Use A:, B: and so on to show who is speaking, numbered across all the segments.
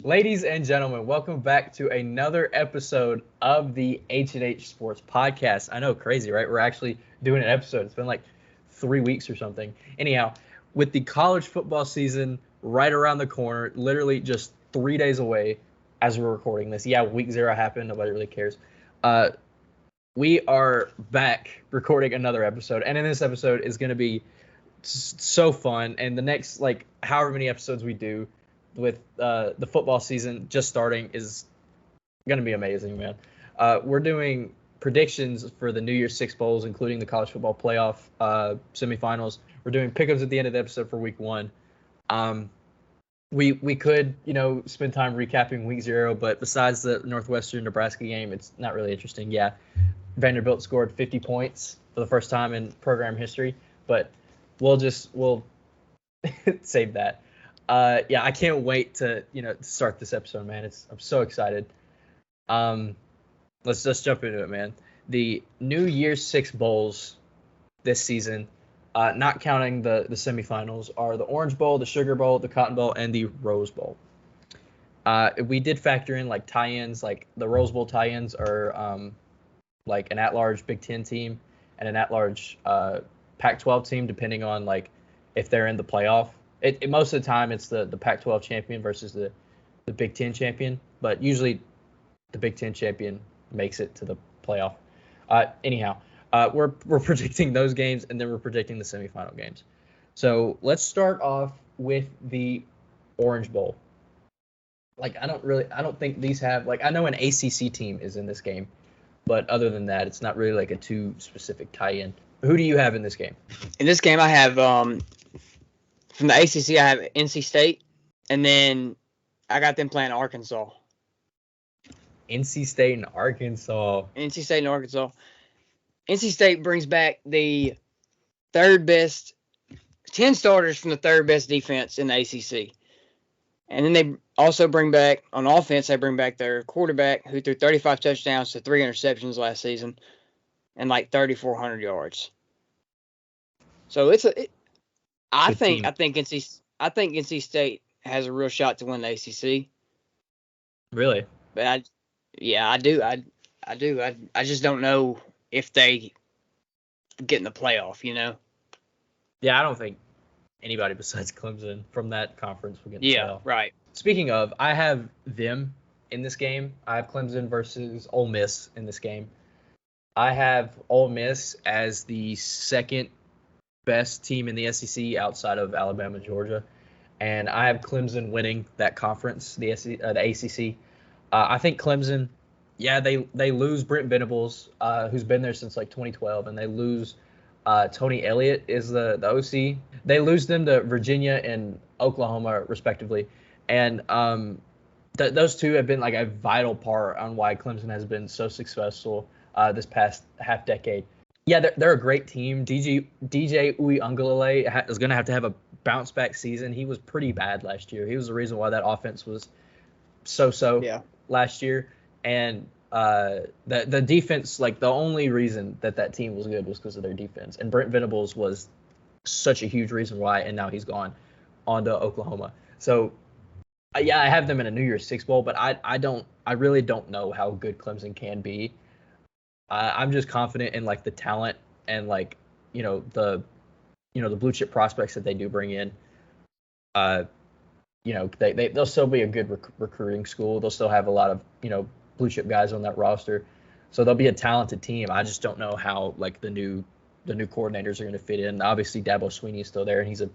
A: Ladies and gentlemen, welcome back to another episode of the H&H Sports Podcast. I know, crazy, right? We're actually doing an episode. It's been like 3 weeks or something. Anyhow, with the college football season right around the corner, literally just 3 days away as we're recording this. Yeah, week 0 happened. Nobody really cares. We are back recording another episode, and in this episode is going to be so fun. And the next, like, however many episodes we do with the football season just starting is going to be amazing, man. We're doing predictions for the New Year's 6 bowls, including the college football playoff semifinals. We're doing pickups at the end of the episode for week 1. We could, spend time recapping week 0, but besides the Northwestern Nebraska game, it's not really interesting. Yeah, Vanderbilt scored 50 points for the first time in program history, but we'll save that. I can't wait to start this episode, man. I'm so excited. Let's just jump into it, man. The New Year's 6 bowls this season, not counting the semifinals, are the Orange Bowl, the Sugar Bowl, the Cotton Bowl, and the Rose Bowl. We did factor in like tie-ins, like the Rose Bowl tie-ins are like an at-large Big Ten team and an at-large Pac-12 team, depending on like if they're in the playoff. Most of the time it's the Pac-12 champion versus the Big Ten champion, but usually the Big Ten champion makes it to the playoff. We're predicting those games, and then we're predicting the semifinal games. So let's start off with the Orange Bowl. Like, I don't think these have, like, I know an ACC team is in this game, but other than that, it's not really like a too specific tie-in. Who do you have in this game?
B: In this game, I have from the ACC, I have NC State, and then I got them playing Arkansas.
A: NC State and Arkansas.
B: NC State brings back the third best, 10 starters from the third best defense in the ACC. And then they also bring back, on offense, they bring back their quarterback who threw 35 touchdowns to 3 interceptions last season and like 3,400 yards. So I think NC State has a real shot to win the ACC.
A: Really?
B: But I do. I just don't know if they get in the playoff,
A: Yeah, I don't think anybody besides Clemson from that conference will get in the playoff.
B: Yeah, right.
A: Speaking of, I have them in this game. I have Clemson versus Ole Miss in this game. I have Ole Miss as the second best team in the SEC outside of Alabama, Georgia, and I have Clemson winning that conference, the ACC. I think Clemson, they lose Brent Venables, who's been there since like 2012, and they lose Tony Elliott is the OC. They lose them to Virginia and Oklahoma, respectively, and those two have been like a vital part on why Clemson has been so successful this past half decade. Yeah, they're a great team. DJ Uiagalelei is going to have a bounce back season. He was pretty bad last year. He was the reason why that offense was so last year. And the defense, like the only reason that team was good was because of their defense. And Brent Venables was such a huge reason why, and now he's gone on to Oklahoma. So, I have them in a New Year's 6 bowl, but I really don't know how good Clemson can be. I'm just confident in like the talent and like the blue chip prospects that they do bring in. They'll still be a good recruiting school. They'll still have a lot of blue chip guys on that roster, so they'll be a talented team. I just don't know how like the new coordinators are going to fit in. Obviously, Dabo Swinney is still there, and he's a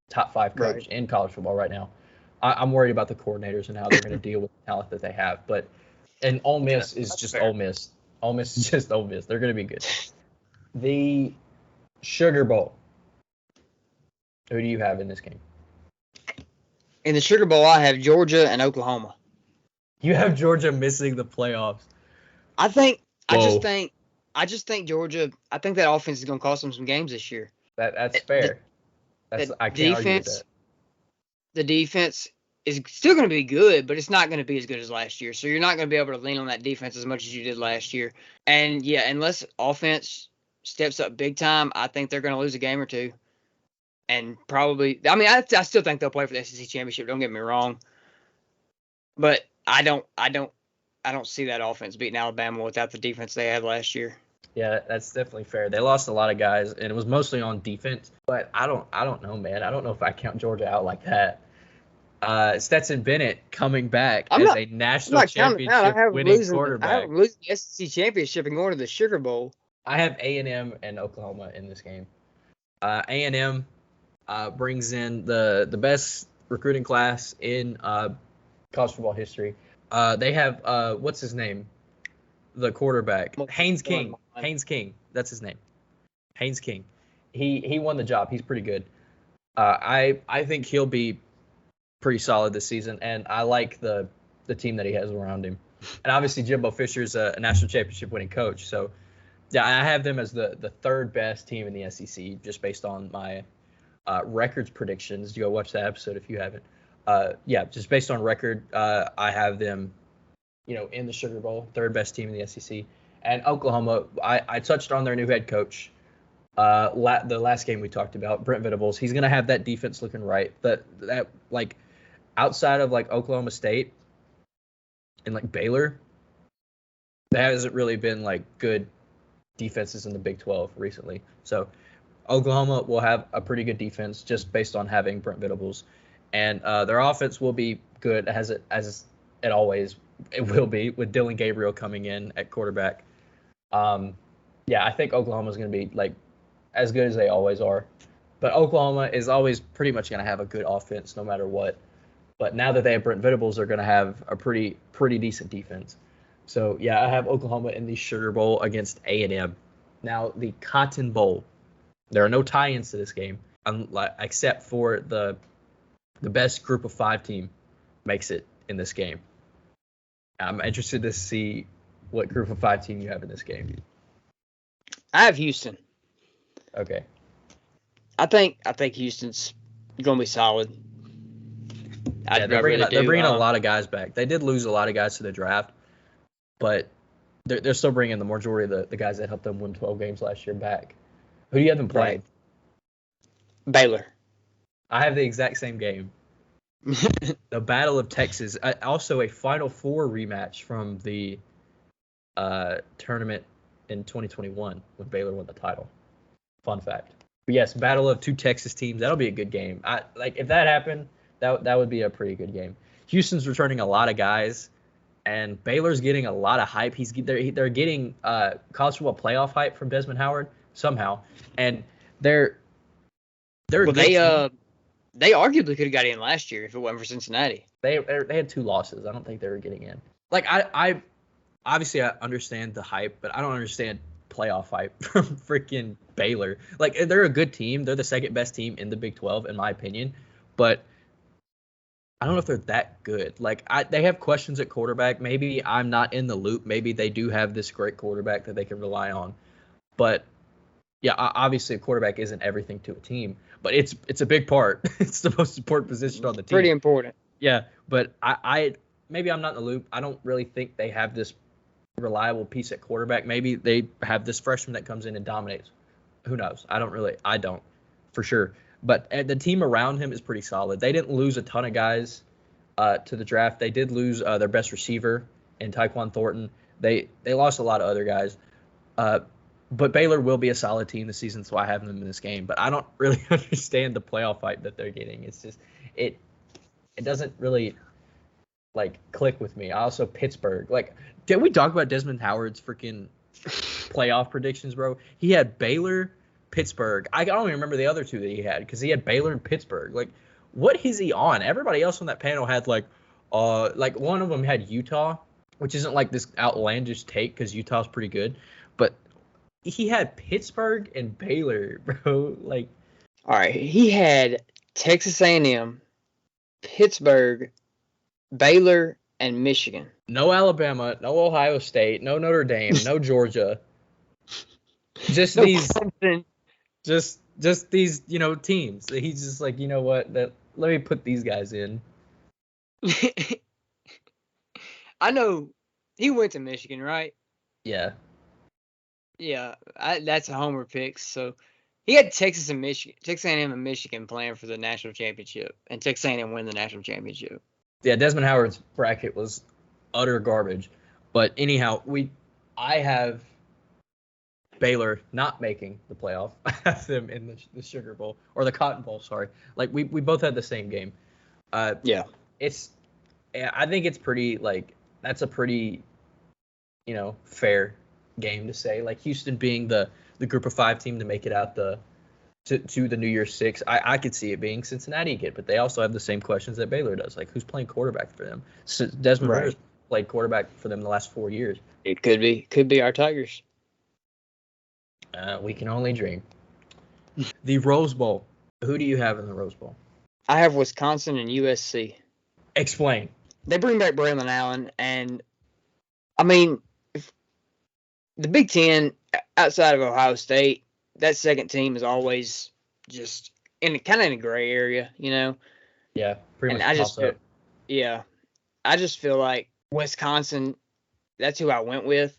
A: top 5 coach in college football right now. I'm worried about the coordinators and how they're going to deal with the talent that they have. And Ole Miss is just fair. Ole Miss. Ole Miss is just Ole Miss. They're going to be good. The Sugar Bowl. Who do you have in this game?
B: In the Sugar Bowl, I have Georgia and Oklahoma.
A: You have Georgia missing the playoffs.
B: I just think Georgia. I think that offense is going to cost them some games this year.
A: That's fair. I can't argue with that.
B: The defense is still going to be good, but it's not going to be as good as last year. So you're not going to be able to lean on that defense as much as you did last year. And unless offense steps up big time, I think they're going to lose a game or two. And probably, I still think they'll play for the SEC championship. Don't get me wrong. But I don't see that offense beating Alabama without the defense they had last year.
A: Yeah, that's definitely fair. They lost a lot of guys, and it was mostly on defense. But I don't know, man. I don't know if I count Georgia out like that. Stetson Bennett coming back as a national championship winning quarterback.
B: I have them losing the SEC championship and going to the Sugar Bowl.
A: I have A&M and Oklahoma in this game. A&M brings in the best recruiting class in college football history. They have what's his name? The quarterback, Haynes King. Haynes King, that's his name. Haynes King. He won the job. He's pretty good. I think he'll be pretty solid this season, and I like the team that he has around him. And obviously Jimbo Fisher's a national championship winning coach, so yeah, I have them as the third best team in the SEC just based on my records predictions. You go watch that episode if you haven't. Yeah, just based on record, I have them, in the Sugar Bowl, third best team in the SEC. And Oklahoma, I touched on their new head coach. The last game we talked about, Brent Venables, he's gonna have that defense looking right. That like outside of like Oklahoma State and like Baylor, there hasn't really been like good defenses in the Big 12 recently. So Oklahoma will have a pretty good defense just based on having Brent Venables, and their offense will be good as it always it will be with Dylan Gabriel coming in at quarterback. Yeah, I think Oklahoma's going to be like as good as they always are, but Oklahoma is always pretty much going to have a good offense no matter what. But now that they have Brent Venables, they're going to have a pretty decent defense. So yeah, I have Oklahoma in the Sugar Bowl against A&M. Now the Cotton Bowl, there are no tie-ins to this game, except for the best Group of 5 team makes it in this game. I'm interested to see what Group of 5 team you have in this game.
B: I have Houston.
A: Okay.
B: I think Houston's going to be solid.
A: Yeah, they're bringing a lot of guys back. They did lose a lot of guys to the draft, but they're still bringing the majority of the guys that helped them win 12 games last year back. Who do you have them playing?
B: Right. Baylor.
A: I have the exact same game. The Battle of Texas. Also a Final Four rematch from the tournament in 2021 when Baylor won the title. Fun fact. But yes, Battle of 2 Texas teams. That'll be a good game. If that happened, that would be a pretty good game. Houston's returning a lot of guys, and Baylor's getting a lot of hype. They're getting college football playoff hype from Desmond Howard somehow, and they're
B: they arguably could have got in last year if it wasn't for Cincinnati.
A: They had 2 losses. I don't think they were getting in. Like I obviously I understand the hype, but I don't understand playoff hype from freaking Baylor. Like they're a good team. They're the second best team in the Big 12 in my opinion, but I don't know if they're that good. Like they have questions at quarterback. Maybe I'm not in the loop. Maybe they do have this great quarterback that they can rely on. But yeah, obviously a quarterback isn't everything to a team, but it's a big part. It's the most important position on the team.
B: Pretty important.
A: Yeah, but I maybe I'm not in the loop. I don't really think they have this reliable piece at quarterback. Maybe they have this freshman that comes in and dominates. Who knows? I don't for sure. But the team around him is pretty solid. They didn't lose a ton of guys to the draft. They did lose their best receiver in Tyquan Thornton. They lost a lot of other guys. But Baylor will be a solid team this season, so I have them in this game. But I don't really understand the playoff fight that they're getting. It's just it doesn't really like click with me. Also Pittsburgh. Like, did we talk about Desmond Howard's freaking playoff predictions, bro? He had Baylor, Pittsburgh. I don't even remember the other 2 that he had because he had Baylor and Pittsburgh. Like, what is he on? Everybody else on that panel had like one of them had Utah, which isn't like this outlandish take because Utah's pretty good, but he had Pittsburgh and Baylor, bro. Like,
B: all right, he had Texas A&M, Pittsburgh, Baylor, and Michigan.
A: No Alabama, no Ohio State, no Notre Dame, no Georgia. Just
B: No
A: these.
B: Clemson.
A: Just these, teams. He's just like, you know what? Let me put these guys in.
B: I know he went to Michigan, right?
A: Yeah.
B: Yeah, that's a homer pick. So he had Texas A&M and Michigan playing for the national championship, and Texas A&M win the national championship.
A: Yeah, Desmond Howard's bracket was utter garbage. But anyhow, I have Baylor not making the playoff. I have them in the Sugar Bowl or the Cotton Bowl. Sorry, like we both had the same game.
B: Yeah.
A: I think it's pretty like that's a pretty fair game to say. Like Houston being the Group of 5 team to make it out to the New Year's Six. I could see it being Cincinnati again, but they also have the same questions that Baylor does. Like who's playing quarterback for them? So Desmond Ritter's played quarterback for them the last 4 years.
B: It could be our Tigers.
A: We can only dream. The Rose Bowl. Who do you have in the Rose Bowl?
B: I have Wisconsin and USC.
A: Explain.
B: They bring back Braylon Allen, and I mean, the Big Ten outside of Ohio State, that second team is always just in a gray area,
A: Yeah, pretty much.
B: I just feel like Wisconsin. That's who I went with.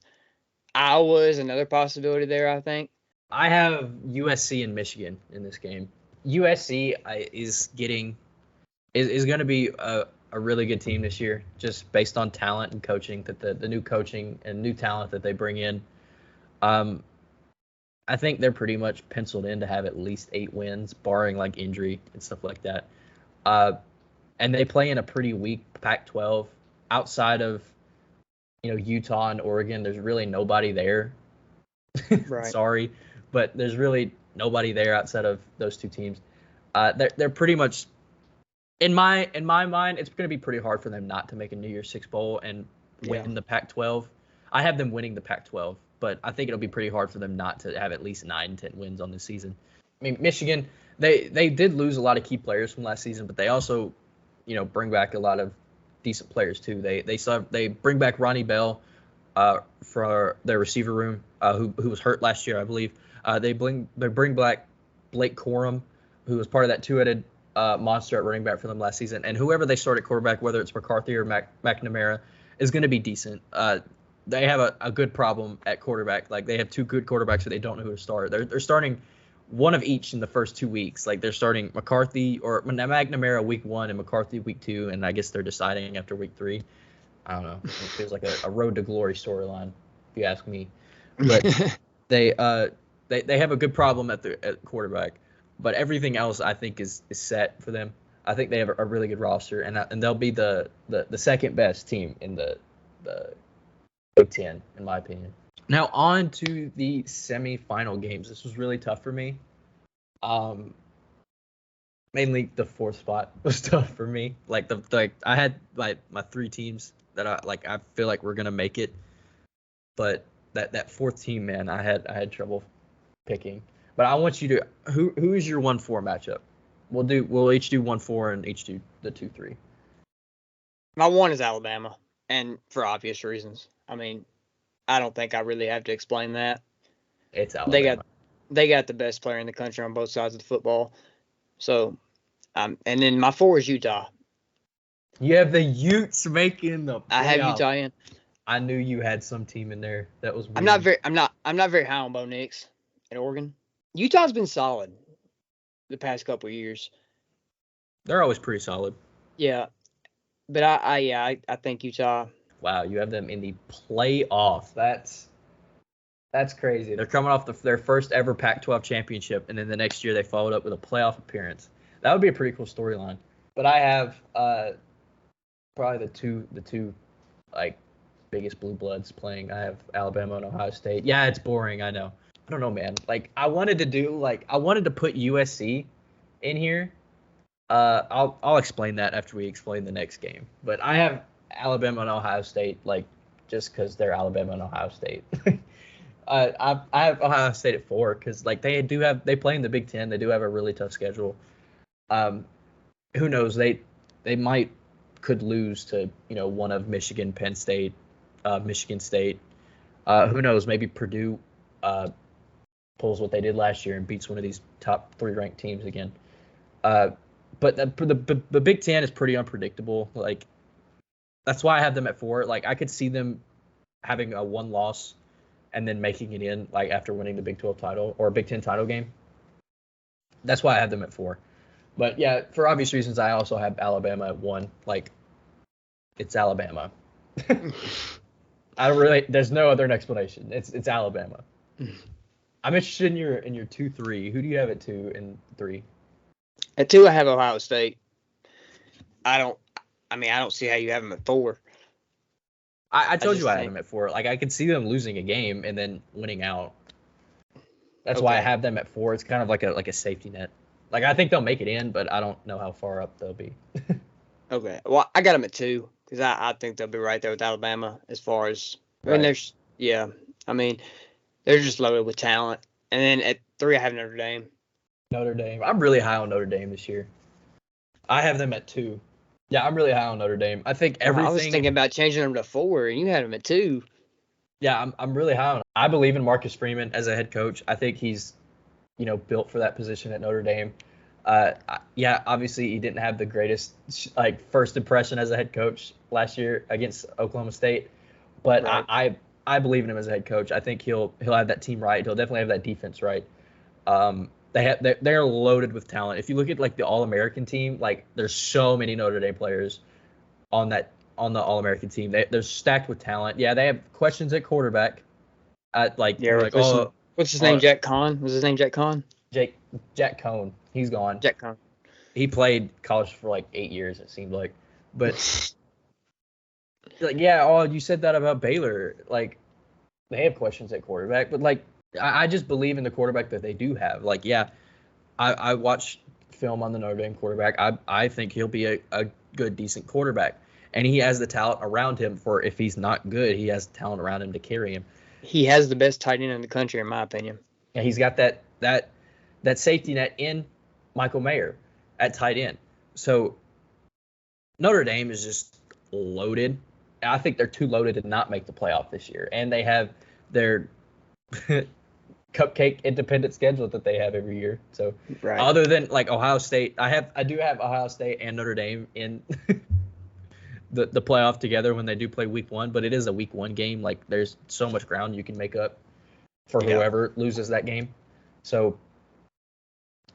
B: Iowa is another possibility there, I think.
A: I have USC and Michigan in this game. USC is going to be a really good team this year, just based on talent and coaching, that the new coaching and new talent that they bring in. I think they're pretty much penciled in to have at least 8 wins, barring like injury and stuff like that. And they play in a pretty weak Pac-12. Outside of Utah and Oregon, there's really nobody there.
B: Right.
A: Sorry, but there's really nobody there outside of those two teams. They're pretty much, in my mind, it's going to be pretty hard for them not to make a New Year's Six bowl and win the Pac-12. I have them winning the Pac-12, but I think it'll be pretty hard for them not to have at least 9-10 wins on this season. I mean, Michigan, they did lose a lot of key players from last season, but they also, bring back a lot of decent players too. They bring back Ronnie Bell for their receiver room, who was hurt last year, I believe. They bring back Blake Corum, who was part of that two-headed monster at running back for them last season. And whoever they start at quarterback, whether it's McCarthy or McNamara, is going to be decent. They have a good problem at quarterback. Like they have 2 good quarterbacks, so they don't know who to start. They're starting one of each in the first 2 weeks. Like they're starting McCarthy or McNamara week 1 and McCarthy week 2, and I guess they're deciding after week 3. I don't know. It feels like a road to glory storyline, if you ask me. But they have a good problem at quarterback, but everything else I think is set for them. I think they have a really good roster, and they'll be the second best team in the Big Ten, in my opinion. Now on to the semifinal games. This was really tough for me. Mainly the 4th spot was tough for me. Like I had my 3 teams that I feel like we're gonna make it, but that 4th team, man, I had trouble picking. But I want you to who is your 1-4 matchup? We'll each do 1-4 and each do the 2-3.
B: My 1 is Alabama, and for obvious reasons. I mean, I don't think I really have to explain that.
A: It's Alabama.
B: They got the best player in the country on both sides of the football. So, and then my 4 is Utah.
A: You have the Utes making the playoff.
B: I have Utah in.
A: I knew you had some team in there. That was weird.
B: I'm not very high on Bo Nix at Oregon. Utah's been solid the past couple of years.
A: They're always pretty solid.
B: Yeah. But I think Utah.
A: Wow, you have them in the playoff. That's crazy. They're coming off their first ever Pac-12 championship, and then the next year they followed up with a playoff appearance. That would be a pretty cool storyline. But I have probably the two like biggest blue bloods playing. I have Alabama and Ohio State. Yeah, it's boring, I know. I don't know, man. Like I wanted to put USC in here. I'll explain that after we explain the next game. But I have Alabama and Ohio State, like just because they're Alabama and Ohio State. I have Ohio State at 4 because like they play in the Big Ten. They do have a really tough schedule. Who knows? They could lose to one of Michigan, Penn State, Michigan State. Who knows? Maybe Purdue pulls what they did last year and beats one of these top 3 ranked teams again. But the Big Ten is pretty unpredictable. Like that's why I have them at 4. Like I could see them having a 1 loss and then making it in like after winning the Big 12 title or Big 10 title game. That's why I have them at 4. But yeah, for obvious reasons, I also have Alabama at 1. Like It's Alabama. There's no other explanation. It's Alabama. I'm interested in your 2-3. Who do you have at 2 and 3?
B: At 2, I have Ohio State. I don't see how you have them at 4.
A: I told you I had them at 4. Like, I could see them losing a game and then winning out. That's why I have them at 4. It's kind of like a safety net. Like, I think they'll make it in, but I don't know how far up they'll be.
B: Okay. Well, I got them at 2 because I think they'll be right there with Alabama as far as. I mean, they're just loaded with talent. And then at 3, I have Notre Dame.
A: Notre Dame. I'm really high on Notre Dame this year. I have them at 2. Yeah, I'm really high on Notre Dame. I think everything.
B: I was thinking about changing them to 4, and you had them at 2.
A: Yeah, I'm really high on him. I believe in Marcus Freeman as a head coach. I think he's, built for that position at Notre Dame. Obviously he didn't have the greatest first impression as a head coach last year against Oklahoma State, but right. I believe in him as a head coach. I think he'll have that team right. He'll definitely have that defense right. They're loaded with talent. If you look at the All-American team, there's so many Notre Dame players on the All-American team. They're stacked with talent. Yeah, they have questions at quarterback.
B: What's his name? Jack Cohn? Was his name Jack Cohn?
A: Jack Cohn. He's gone.
B: Jack Cohn.
A: He played college for 8 years, it seemed like. But you said that about Baylor. They have questions at quarterback, but I just believe in the quarterback that they do have. I watched film on the Notre Dame quarterback. I think he'll be a good, decent quarterback. And he has the talent around him for if he's not good, he has talent around him to carry him.
B: He has the best tight end in the country, in my opinion.
A: Yeah, he's got that safety net in Michael Mayer at tight end. So Notre Dame is just loaded. I think they're too loaded to not make the playoff this year. And they have their cupcake independent schedule that they have every year. So right. Other than Ohio State, I do have Ohio State and Notre Dame in the playoff together when they do play week 1, but it is a week 1 game. There's so much ground you can make up for whoever loses that game. So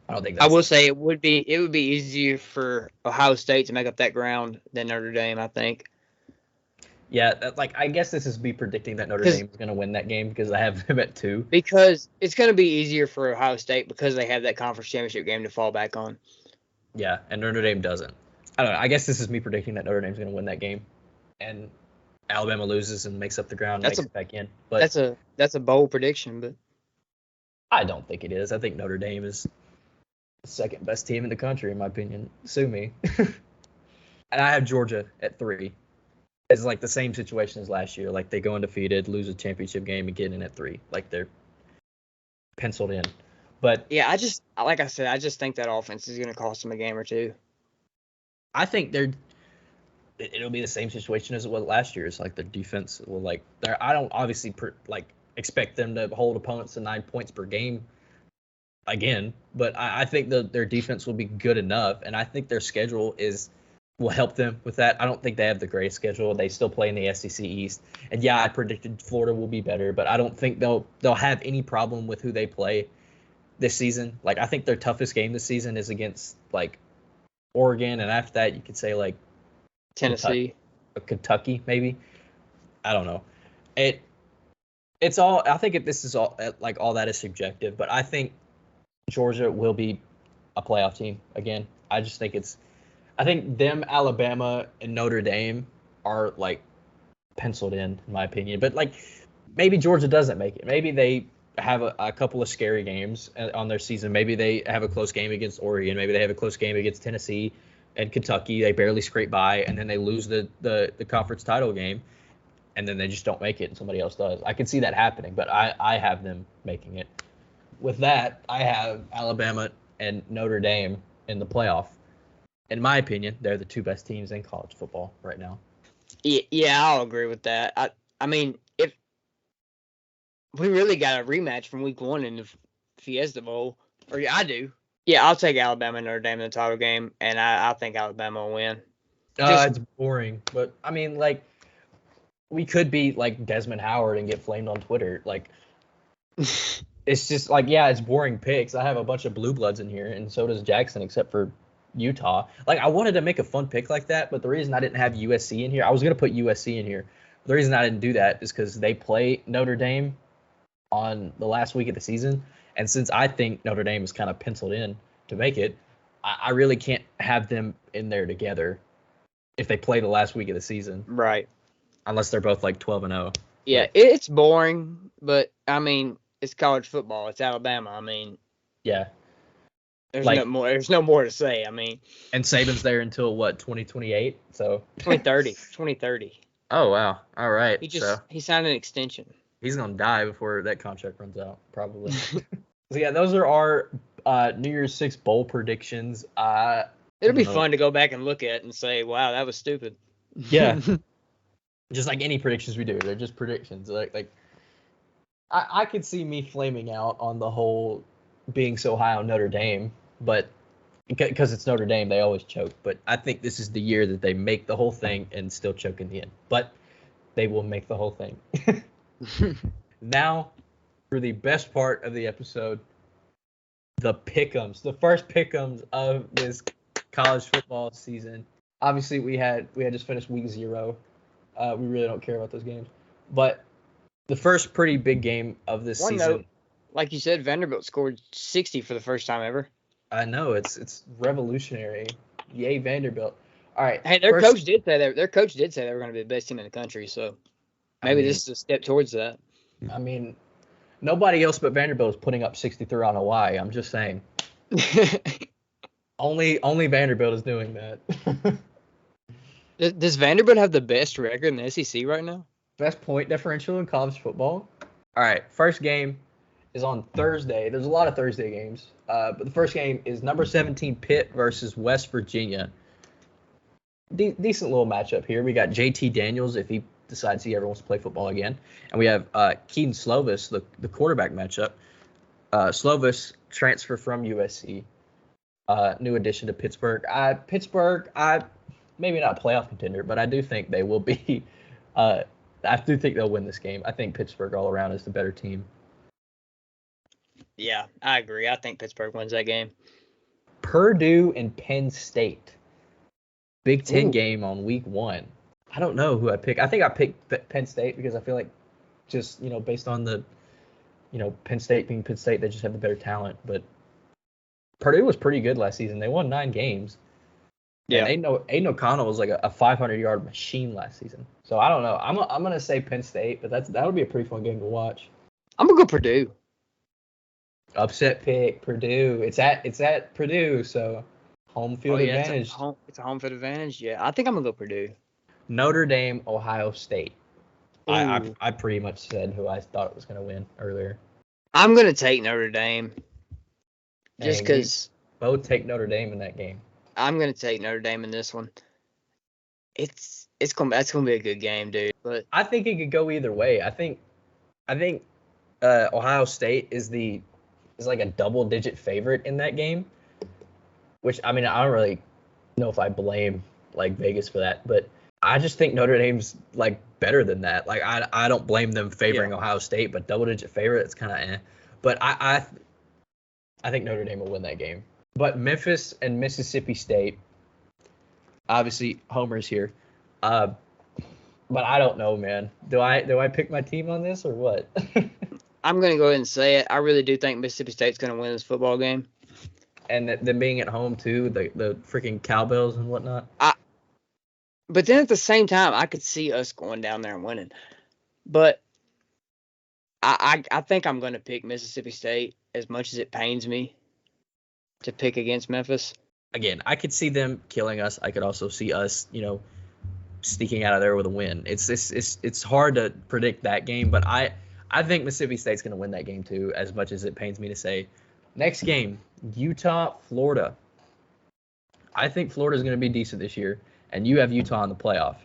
A: I don't think that's...
B: I will say it would be easier for Ohio State to make up that ground than Notre Dame, I think.
A: Yeah, I guess this is me predicting that Notre Dame is going to win that game because I have them at 2.
B: Because it's going to be easier for Ohio State because they have that conference championship game to fall back on.
A: Yeah, and Notre Dame doesn't. I don't know. I guess this is me predicting that Notre Dame's going to win that game, and Alabama loses and makes up the ground and makes it back in. But
B: that's a bold prediction, but
A: I don't think it is. I think Notre Dame is the second best team in the country, in my opinion. Sue me. And I have Georgia at 3. It's the same situation as last year. They go undefeated, lose a championship game, and get in at 3. They're penciled in. But
B: yeah, I just think that offense is going to cost them a game or two.
A: I think it'll be the same situation as it was last year. It's their defense will I don't obviously expect them to hold opponents to 9 points per game again, but I think their defense will be good enough, and I think their schedule will help them with that. I don't think they have the greatest schedule. They still play in the SEC East, and yeah, I predicted Florida will be better, but I don't think they'll have any problem with who they play this season. I think their toughest game this season is against Oregon, and after that you could say
B: Tennessee,
A: Kentucky maybe. I don't know. It's all. I think this is all all that is subjective, but I think Georgia will be a playoff team again. I just think I think them, Alabama, and Notre Dame are penciled in my opinion. But maybe Georgia doesn't make it. Maybe they have a couple of scary games on their season. Maybe they have a close game against Oregon. Maybe they have a close game against Tennessee and Kentucky. They barely scrape by, and then they lose the conference title game, and then they just don't make it, and somebody else does. I can see that happening, but I have them making it. With that, I have Alabama and Notre Dame in the playoff. In my opinion, they're the 2 best teams in college football right now.
B: Yeah, I'll agree with that. I mean, if we really got a rematch from week 1 in the Fiesta Bowl, or I do. Yeah, I'll take Alabama and Notre Dame in the title game, and I think Alabama will win.
A: It's boring, but I mean, we could be Desmond Howard and get flamed on Twitter. It's just it's boring picks. I have a bunch of blue bloods in here, and so does Jackson, except for Utah. Like, I wanted to make a fun pick like that, but the reason I didn't have USC in here, I was going to put USC in here. The reason I didn't do that is because they play Notre Dame on the last week of the season. And since I think Notre Dame is kind of penciled in to make it, I really can't have them in there together if they play the last week of the season.
B: Right.
A: Unless they're both like 12-0.
B: Yeah,
A: But,
B: it's boring, but I mean, it's college football. It's Alabama. I mean,
A: yeah.
B: there's
A: Like-
B: no more. There's no more to say. I mean,
A: And Saban's there until what, 2028? So
B: 2030.
A: Oh wow. All right.
B: He signed an extension.
A: He's gonna die before that contract runs out, probably. So yeah, those are our New Year's 6 bowl predictions.
B: It'll be fun to go back and look at and say, wow, that was stupid.
A: Yeah. Just like any predictions we do, they're just predictions. Like I could see me flaming out on the whole being so high on Notre Dame, but because it's Notre Dame, they always choke. But I think this is the year that they make the whole thing and still choke in the end. But they will make the whole thing. Now, for the best part of the episode, the pick'ems, the first pick'ems of this college football season. Obviously, we had just finished week 0. We really don't care about those games, but the first pretty big game of this season.
B: Note, like you said, Vanderbilt scored 60 for the first time ever.
A: I know it's revolutionary. Yay, Vanderbilt! All right.
B: Hey, their coach did say they were going to be the best team in the country. So maybe this is a step towards that.
A: I mean, nobody else but Vanderbilt is putting up 63 on Hawaii. I'm just saying. Only Vanderbilt is doing that.
B: Does Vanderbilt have the best record in the SEC right now?
A: Best point differential in college football. All right, first game is on Thursday. There's a lot of Thursday games, but the first game is number 17 Pitt versus West Virginia. Decent little matchup here. We got JT Daniels if he decides he ever wants to play football again, and we have Keaton Slovis, the quarterback matchup. Slovis transfer from USC, new addition to Pittsburgh. Pittsburgh, maybe not a playoff contender, but I do think they will be. I do think they'll win this game. I think Pittsburgh all around is the better team.
B: Yeah, I agree. I think Pittsburgh wins that game.
A: Purdue and Penn State. Big Ten game on week 1. I don't know who I pick. I think I picked Penn State because I feel like just, based on the, Penn State being Penn State, they just have the better talent. But Purdue was pretty good last season. They won 9 games. Yeah. And Aiden O'Connell was like a 500-yard machine last season. So I don't know. I'm gonna say Penn State, but that'll be a pretty fun game to watch.
B: I'm gonna go Purdue.
A: Upset pick, Purdue. It's at Purdue, so home field advantage.
B: It's a home field advantage. Yeah, I think I'm gonna go Purdue.
A: Notre Dame, Ohio State. I pretty much said who I thought was gonna win earlier. I'm
B: gonna take Notre Dame. Just because
A: both take Notre Dame in that game.
B: I'm gonna take Notre Dame in this one. That's gonna be a good game, dude. But
A: I think it could go either way. I think Ohio State is like a double-digit favorite in that game. Which I don't really know if I blame like Vegas for that, but I just think Notre Dame's like better than that. Like I don't blame them favoring Ohio State, but double-digit favorite, it's kind of eh. But I think Notre Dame will win that game. But Memphis and Mississippi State, obviously Homer's here. But I don't know, man. Do I pick my team on this or what?
B: I'm going to go ahead and say it. I really do think Mississippi State's going to win this football game.
A: And them being at home, too, the freaking cowbells and whatnot.
B: But then at the same time, I could see us going down there and winning. But I think I'm going to pick Mississippi State as much as it pains me to pick against Memphis.
A: Again, I could see them killing us. I could also see us, sneaking out of there with a win. It's hard to predict that game, but I think Mississippi State's going to win that game too, as much as it pains me to say. Next game, Utah, Florida. I think Florida's going to be decent this year, and you have Utah in the playoff.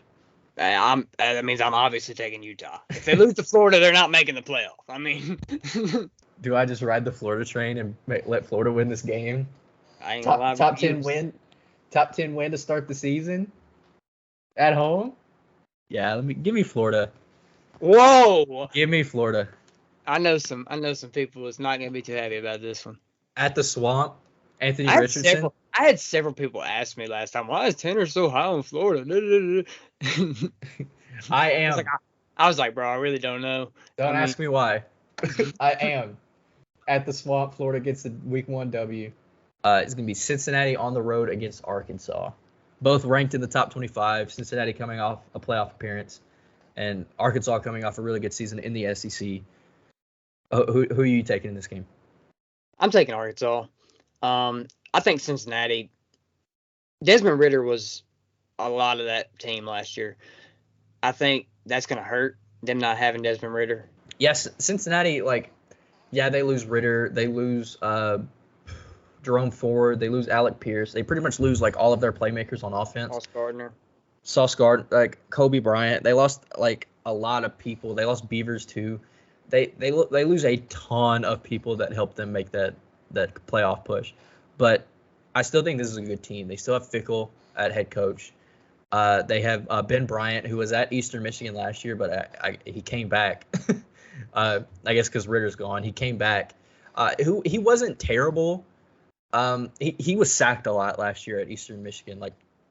B: That means I'm obviously taking Utah. If they lose to Florida, they're not making the playoff.
A: Do I just ride the Florida train and let Florida win this game?
B: I ain't gonna lie.
A: Top 10 win to start the season at home. Yeah, give me Florida.
B: Whoa!
A: Give me Florida.
B: I know some people is not gonna be too happy about this one.
A: At the Swamp, Anthony Richardson.
B: I had several people ask me last time, why is Tanner so high on Florida?
A: I
B: was like, bro, I really don't know.
A: Don't ask me why. I am. At the Swamp, Florida gets the Week 1 W. It's going to be Cincinnati on the road against Arkansas. Both ranked in the top 25. Cincinnati coming off a playoff appearance, and Arkansas coming off a really good season in the SEC. Who are you taking in this game?
B: I'm taking Arkansas. I think Cincinnati. Desmond Ridder was a lot of that team last year. I think that's going to hurt them not having Desmond Ridder.
A: Yes, Cincinnati, they lose Ridder. They lose Jerome Ford. They lose Alec Pierce. They pretty much lose, all of their playmakers on offense. Sauce Gardner, Kobe Bryant. They lost, a lot of people. They lost Beavers, too. They lose a ton of people that helped them make that playoff push. But I still think this is a good team. They still have Fickle at head coach. They have Ben Bryant, who was at Eastern Michigan last year, but he came back. I guess because Ritter's gone. He came back. He wasn't terrible. He was sacked a lot last year at Eastern Michigan,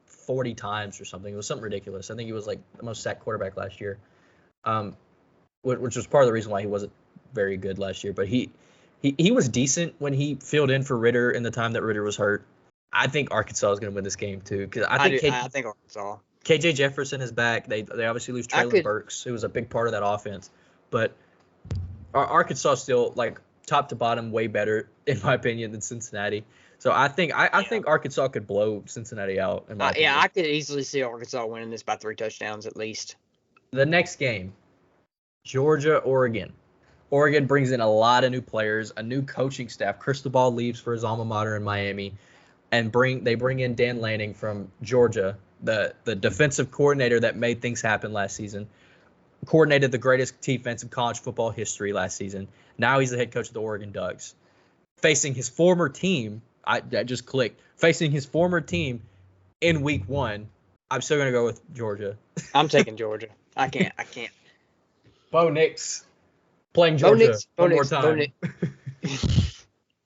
A: 40 times or something. It was something ridiculous. I think he was the most sacked quarterback last year, which was part of the reason why he wasn't very good last year. But he was decent when he filled in for Ridder in the time that Ridder was hurt. I think Arkansas is going to win this game too, because I think
B: Arkansas.
A: KJ Jefferson is back. They obviously lose Traylon Burks, who was a big part of that offense, but Arkansas still top to bottom way better in my opinion than Cincinnati. So I think Arkansas could blow Cincinnati out.
B: I could easily see Arkansas winning this by 3 touchdowns at least.
A: The next game, Georgia, Oregon. Oregon brings in a lot of new players, a new coaching staff. Cristobal leaves for his alma mater in Miami, and they bring in Dan Lanning from Georgia, the defensive coordinator that made things happen last season, coordinated the greatest defense in college football history last season. Now he's the head coach of the Oregon Ducks. Facing his former team, that just clicked, facing his former team in Week 1, I'm still going to go with Georgia.
B: I'm taking Georgia. I can't.
A: Bo Nix playing Georgia one more time.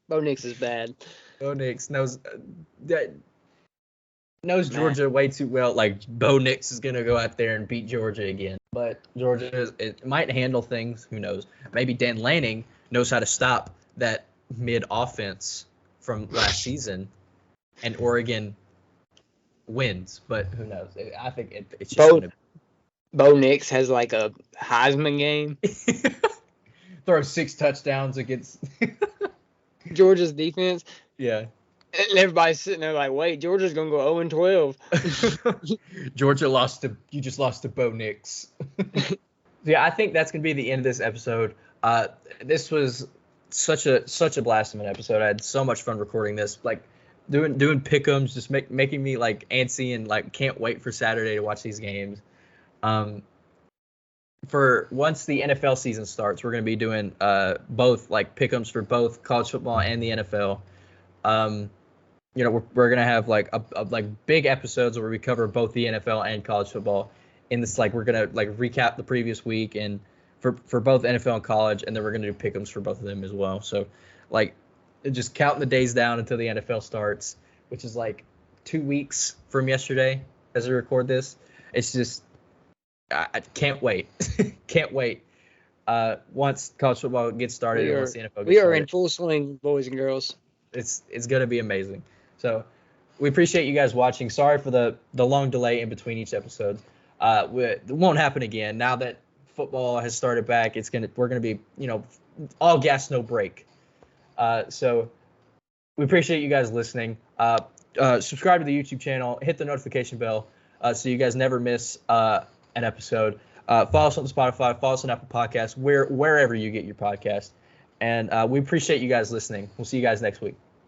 B: Bo Nix is bad.
A: Bo Nix knows Georgia way too well. Bo Nix is going to go out there and beat Georgia again. But Georgia it might handle things. Who knows? Maybe Dan Lanning knows how to stop that mid-offense from last season, and Oregon wins. But who knows? I think it's just going to be.
B: Bo Nix has a Heisman game.
A: Throw 6 touchdowns against
B: Georgia's defense.
A: Yeah.
B: And everybody's sitting there wait, Georgia's going to go 0-12.
A: You just lost to Bo Nix. Yeah, I think that's going to be the end of this episode. This was such a blast of an episode. I had so much fun recording this. Doing pick'ems, just making me antsy and can't wait for Saturday to watch these games. For once the NFL season starts, we're going to be doing both pick'ems for both college football and the NFL. We're going to have a big episodes where we cover both the NFL and college football. In this, we're going to recap the previous week and for both NFL and college, and then we're going to do pick'ems for both of them as well. So just counting the days down until the NFL starts, which is 2 weeks from yesterday as we record this. It's just I can't wait. Can't wait. Once college football gets started, once the NFL gets started.
B: We are in full swing, boys and girls.
A: It's going to be amazing. So we appreciate you guys watching. Sorry for the long delay in between each episode. It won't happen again. Now that football has started back, we're going to be, all gas, no break. So we appreciate you guys listening. Subscribe to the YouTube channel, hit the notification bell so you guys never miss an episode. Follow us on Spotify, follow us on Apple Podcasts, wherever you get your podcast. And we appreciate you guys listening. We'll see you guys next week.